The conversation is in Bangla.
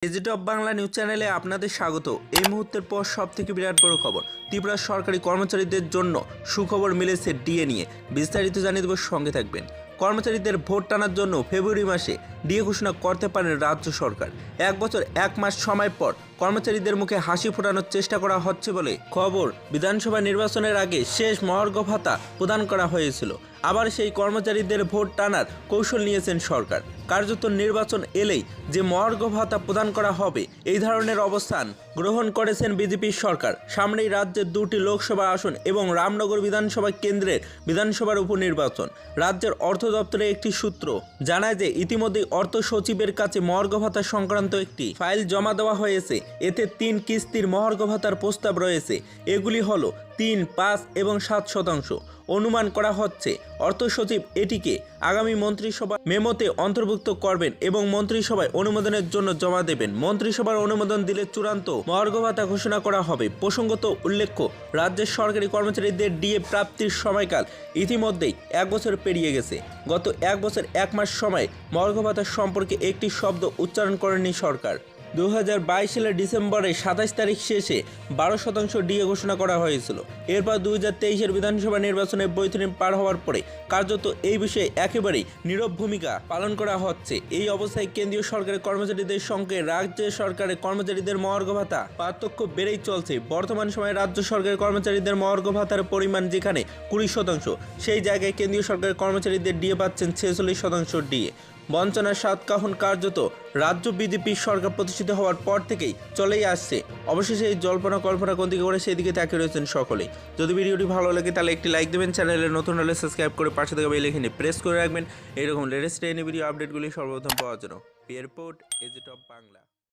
এজি টপ বাংলা নিউজ চ্যানেলে আপনাদের স্বাগত। এই মুহূর্তের পর সবথেকে বিরাট বড় খবর, ত্রিপুরার সরকারি কর্মচারীদের জন্য সুখবর মিলেছে ডিএ নিয়ে। বিস্তারিত জানিয়ে দেব, সঙ্গে থাকবেন। কর্মচারীদের ভোট টানার জন্য ফেব্রুয়ারি মাসে ডিএ ঘোষণা করতে পারেন রাজ্য সরকার। 1 বছর 1 মাস সময় পর কর্মচারীদের মুখে হাসি ফোটানোর চেষ্টা করা হচ্ছে বলে খবর। বিধানসভা নির্বাচনের আগে শেষ মহার্ঘ ভাতা প্রদান করা হয়েছিল। আবার সেই কর্মচারীদের ভোট টানার কৌশল নিয়েছেন সরকার। কার্যত নির্বাচন এলেই যে মহার্ঘ ভাতা প্রদান করা হবে, এই ধরনের অবস্থান গ্রহণ করেছেন বিজেপির সরকার। সামনেই রাজ্যের 2টি লোকসভা আসন এবং রামনগর বিধানসভা কেন্দ্রের বিধানসভার উপনির্বাচন। রাজ্যের অর্থ দপ্তরে একটি সূত্র জানায় যে ইতিমধ্যেই অর্থ সচিবের কাছে মহার্ঘ ভাতা সংক্রান্ত একটি ফাইল জমা দেওয়া হয়েছে। এতে 3 কিস্তির মহার্ঘ ভাতার প্রস্তাব রয়েছে। এগুলি হলো 3, 5 এবং 7%। অনুমান করা হচ্ছে অর্থ সচিব এটিকে আগামী মন্ত্রিসভা মেমোতে অন্তর্ভুক্ত করবেন এবং মন্ত্রিসভায় অনুমোদনের জন্য জমা দেবেন। মন্ত্রিসভার অনুমোদন দিলে চূড়ান্ত মহার্ঘ ভাতা ঘোষণা করা হবে। প্রসঙ্গত উল্লেখ্য, রাজ্যের সরকারি কর্মচারীদের ডিএ প্রাপ্তির সময়কাল ইতিমধ্যেই 1 বছর পেরিয়ে গেছে। গত 1 বছর 1 মাস সময় মহার্ঘ ভাতা সম্পর্কে একটি শব্দ উচ্চারণ করেনি সরকার। 2022 সালের ডিসেম্বরে 27 তারিখ শেষে 12% ডিএ ঘোষণা করা হয়েছিল। এরপর 2023-এর বিধানসভা নির্বাচনে বৈতরণী পার হওয়ার পরে কার্যত এই বিষয়ে একেবারেই নীরব ভূমিকা পালন করা হচ্ছে। এই অবস্থায় কেন্দ্রীয় সরকারের কর্মচারীদের সঙ্গে রাজ্য সরকারের কর্মচারীদের মহার্ঘ ভাতা পার্থক্য বেড়েই চলছে। বর্তমান সময়ে রাজ্য সরকারের কর্মচারীদের মহার্ঘ ভাতার পরিমাণ যেখানে 20%, সেই জায়গায় কেন্দ্রীয় সরকারের কর্মচারীদের ডিএ পাচ্ছেন 46% ডিএ। বঞ্চনার সাতকাহন কার্যত রাজ্য বিজেপির সরকার প্রতিষ্ঠিত হওয়ার পর থেকেই চলেই আসছে। অবশেষে এই জল্পনা কল্পনা কোন দিকে করে সেই দিকে তাকিয়ে রয়েছেন সকলেই। যদি ভিডিওটি ভালো লাগে তাহলে একটি লাইক দেবেন, চ্যানেলে নতুন হলে সাবস্ক্রাইব করে পাশে থাকা বেল আইকনে প্রেস করে রাখবেন এরকম লেটেস্ট ভিডিও আপডেটগুলি সর্বপ্রথম পাওয়ার জন্য। Airport AG top Bangla.